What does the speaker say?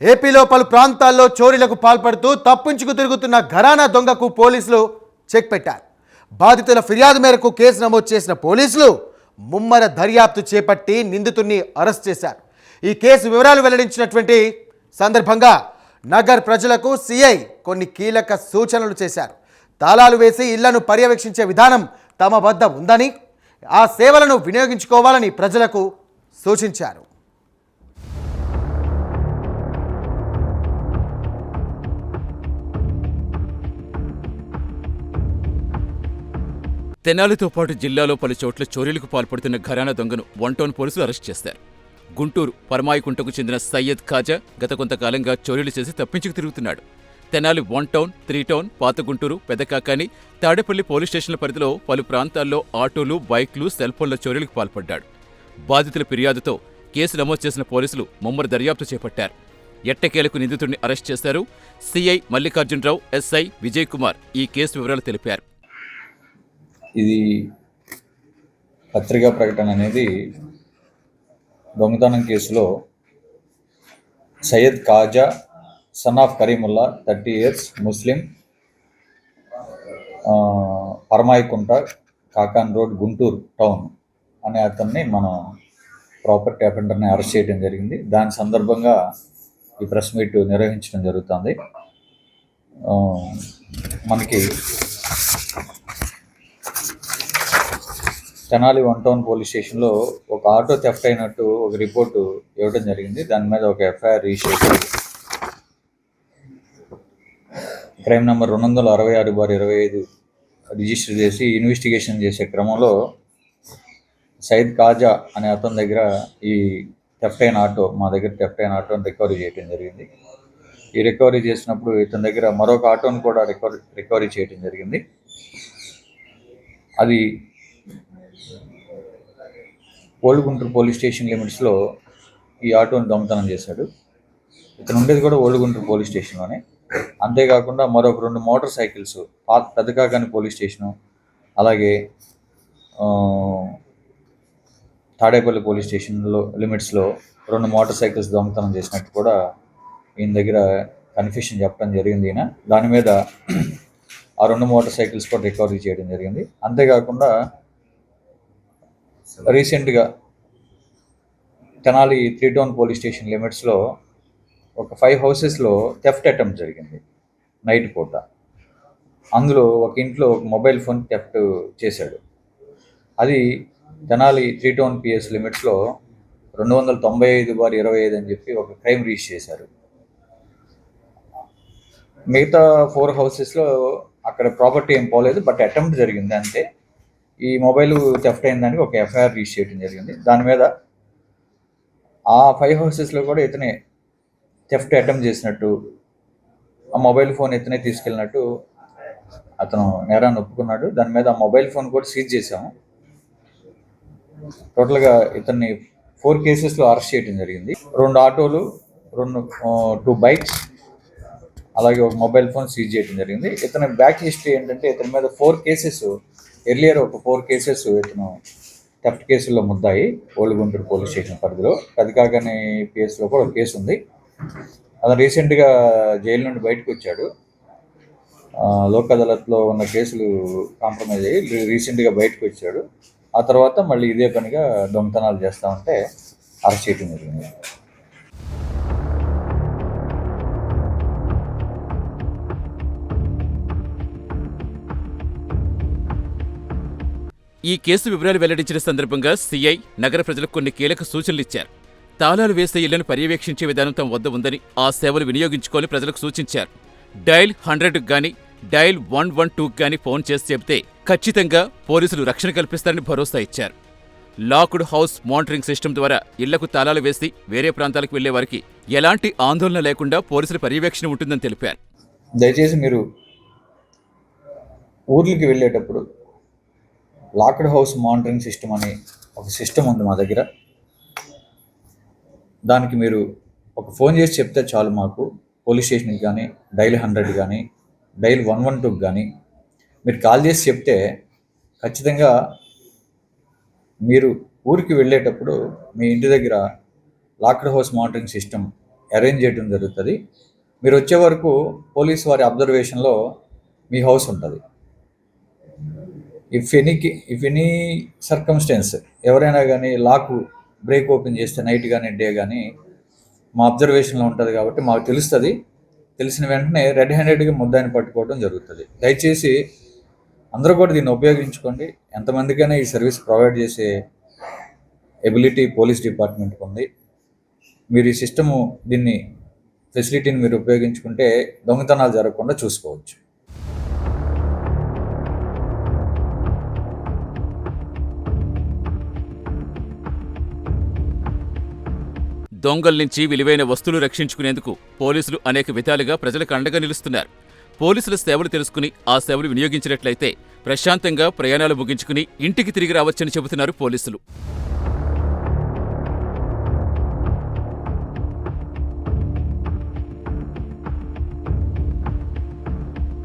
ఏపీలో పలు ప్రాంతాల్లో చోరీలకు పాల్పడుతూ తప్పించుకు తిరుగుతున్న ఘరానా దొంగకు పోలీసులు చెక్ పెట్టారు. బాధితుల ఫిర్యాదు మేరకు కేసు నమోదు చేసిన పోలీసులు ముమ్మర దర్యాప్తు చేపట్టి నిందితుడిని అరెస్ట్ చేశారు. ఈ కేసు వివరాలు వెల్లడించినటువంటి సందర్భంగా నగర్ ప్రజలకు సిఐ కొన్ని కీలక సూచనలు చేశారు. తాళాలు వేసి ఇళ్లను పర్యవేక్షించే విధానం తమ వద్ద ఉందని, ఆ సేవలను వినియోగించుకోవాలని ప్రజలకు సూచించారు. తెనాలితో పాటు జిల్లాలో పలు చోట్ల చోరీలకు పాల్పడుతున్న ఘరానా దొంగను వన్ టౌన్ పోలీసులు అరెస్ట్ చేశారు. గుంటూరు పరమాయికుంటకు చెందిన సయ్యద్ ఖాజా గత కొంతకాలంగా చోరీలు చేసి తప్పించుకు తిరుగుతున్నాడు. Tenali one town, three town, పాత గుంటూరు, పెదకాకాని, తాడేపల్లి పోలీస్ స్టేషన్ల పరిధిలో పలు ప్రాంతాల్లో ఆటోలు, బైక్లు, సెల్ఫోన్ల చోరీలకు పాల్పడ్డాడు. బాధితుల ఫిర్యాదుతో కేసు నమోదు చేసిన పోలీసులు ముమ్మర దర్యాప్తు చేపట్టారు. ఎట్టకేలకు నిందితుడిని అరెస్ట్ చేశారు. సిఐ మల్లికార్జునరావు, ఎస్ఐ విజయ్ కుమార్ ఈ కేసు వివరాలు తెలిపారు. ఇది పత్రికా ప్రకటన అనేది దొంగతనం కేసులో Syed Khaja son of Kareemullah 30 years Muslim, Paramaikunta, Kakan road, Guntur town అనే అతన్ని మనం ప్రాపర్టీ అఫెండర్ని అరెస్ట్ చేయడం జరిగింది. దాని సందర్భంగా ఈ ప్రెస్ మీట్ నిర్వహించడం జరుగుతుంది. మనకి తెనాలి వన్ టౌన్ పోలీస్ స్టేషన్లో ఒక ఆటో థెఫ్ట్ అయినట్టు ఒక రిపోర్టు ఇవ్వడం జరిగింది. దాని మీద ఒక FIR register crime number 266/25 register చేసి ఇన్వెస్టిగేషన్ చేసే క్రమంలో సయ్యద్ ఖాజా అనే అతని దగ్గర ఈ థెఫ్ట్ అయిన ఆటోని రికవరీ చేయడం జరిగింది. ఈ రికవరీ చేసినప్పుడు ఇతని దగ్గర మరొక ఆటోని కూడా రికవరీ చేయడం జరిగింది. అది ఓల్డ్ గుంటూరు పోలీస్ స్టేషన్ లిమిట్స్లో ఈ ఆటోని దొంగతనం చేశాడు. ఇతను ఉండేది కూడా ఓల్డ్ గుంటూరు పోలీస్ స్టేషన్లోనే. అంతేకాకుండా మరొక 2 motor cycles Pedakakani police station, అలాగే తాడేపల్లి పోలీస్ స్టేషన్లో లిమిట్స్లో 2 మోటార్ సైకిల్స్ దొంగతనం చేసినట్టు కూడా ఈయన దగ్గర కన్ఫ్యూషన్ చెప్పడం జరిగింది. దాని మీద ఆ 2 మోటార్ సైకిల్స్ కూడా రికవరీ చేయడం జరిగింది. అంతేకాకుండా రీసెంట్గా తెనాలి 3 టౌన్ పోలీస్ స్టేషన్ లిమిట్స్లో ఒక 5 హౌసెస్లో థెఫ్ట్ అటెంప్ట్ జరిగింది నైట్ పూట. అందులో ఒక ఇంట్లో ఒక మొబైల్ ఫోన్ థెఫ్ట్ చేశాడు. అది తెనాలి 3 టౌన్ పిఎస్ లిమిట్స్లో 295/25 అని చెప్పి ఒక క్రైమ్ రిజిస్టర్ చేశారు. మిగతా 4 హౌసెస్లో అక్కడ ప్రాపర్టీ ఏం పోలేదు, బట్ అటెంప్ట్ జరిగింది అంతే. ఈ మొబైల్ థెఫ్ట్ అయిన దానికి ఒక ఎఫ్ఐఆర్ రిజిస్టర్ చేయడం జరిగింది. దాని మీద ఆ 5 హౌసెస్లో కూడా ఇతనే థెఫ్ట్ అటెంప్ట్ చేసినట్టు, ఆ మొబైల్ ఫోన్ ఇతనే తీసుకెళ్ళినట్టు అతను నేరాన్ని ఒప్పుకున్నాడు. దాని మీద ఆ మొబైల్ ఫోన్ కూడా సీజ్ చేశాము. టోటల్గా ఇతన్ని 4 కేసెస్లో అరెస్ట్ చేయడం జరిగింది. 2 ఆటోలు, 2 బైక్స్, అలాగే ఒక మొబైల్ ఫోన్ సీజ్ చేయడం జరిగింది. ఇతని బ్యాక్ హిస్టరీ ఏంటంటే ఇతని మీద 4 కేసెస్ ఎర్లియర్ ఒక 4 కేసెస్ ఇతను థెఫ్ట్ కేసుల్లో ముద్దాయి ఓల్డ్ గుంటూరు పోలీస్ స్టేషన్ పరిధిలో. పెదకాకాని పిఎస్లో కూడా ఒక కేసు ఉంది. అతను రీసెంట్గా జైలు నుండి బయటకు వచ్చాడు. లోక్ అదాలత్లో ఉన్న కేసులు కాంప్రమైజ్ అయ్యి రీసెంట్గా బయటకు వచ్చాడు. ఆ తర్వాత మళ్ళీ ఇదే పనిగా దొంగతనాలు చేస్తూ ఉంటే అరెస్ట్ చేయడం జరిగింది. ఈ కేసు వివరాలు వెల్లడించిన సందర్భంగా సిఐ నగర ప్రజలకు కొన్ని కీలక సూచనలిచ్చారు. తాళాలు వేసే ఇళ్లను పర్యవేక్షించే విధానం తమ వద్ద ఉందని, ఆ సేవలు వినియోగించుకోవాలని ప్రజలకు సూచించారు. డయల్ 100కు గానీ, డయల్ 112కు గానీ ఫోన్ చేసి చెబితే ఖచ్చితంగా పోలీసులు రక్షణ కల్పిస్తారని భరోసా ఇచ్చారు. లాక్డ్ హౌస్ మానిటరింగ్ సిస్టమ్ ద్వారా ఇళ్లకు తాళాలు వేసి వేరే ప్రాంతాలకు వెళ్లే వారికి ఎలాంటి ఆందోళన లేకుండా పోలీసుల పర్యవేక్షణ ఉంటుందని తెలిపారు. దయచేసి మీరు ఊర్లకి వెళ్ళేటప్పుడు లాక్డ్ హౌస్ మానిటరింగ్ సిస్టమ్ అని ఒక సిస్టమ్ ఉంది మా దగ్గర. దానికి మీరు ఒక ఫోన్ చేసి చెప్తే చాలు, మాకు పోలీస్ స్టేషన్కి కానీ, డైల్ 100 కానీ, డైల్ 112కి కానీ మీరు కాల్ చేసి చెప్తే ఖచ్చితంగా మీరు ఊరికి వెళ్ళేటప్పుడు మీ ఇంటి దగ్గర locked house monitoring system arrange చేయడం జరుగుతుంది. మీరు వచ్చే వరకు పోలీస్ వారి అబ్జర్వేషన్లో మీ హౌస్ ఉంటుంది. ఇఫ్ ఎనీ సర్కమ్స్టెన్స్ ఎవరైనా కానీ లాక్ బ్రేక్ ఓపెన్ చేస్తే నైట్ కానీ డే కానీ మా అబ్జర్వేషన్లో ఉంటుంది కాబట్టి మాకు తెలుస్తుంది. తెలిసిన వెంటనే రెడ్ హ్యాండెడ్గా ముద్దాయిని పట్టుకోవడం జరుగుతుంది. దయచేసి అందరూ కూడా దీన్ని ఉపయోగించుకోండి. ఎంతమందికైనా ఈ సర్వీస్ ప్రొవైడ్ చేసే ఎబిలిటీ పోలీస్ డిపార్ట్మెంట్కి ఉంది. మీరు ఈ దీన్ని ఫెసిలిటీని మీరు ఉపయోగించుకుంటే దొంగతనాలు జరగకుండా చూసుకోవచ్చు. దొంగల నుంచి విలువైన వస్తువులు రక్షించుకునేందుకు పోలీసులు అనేక విధాలుగా ప్రజలకు అండగా నిలుస్తున్నారు. పోలీసుల సేవలు తెలుసుకుని ఆ సేవలు వినియోగించినట్లయితే ప్రశాంతంగా ప్రయాణాలు ముగించుకుని ఇంటికి తిరిగి రావచ్చని చెబుతున్నారు పోలీసులు.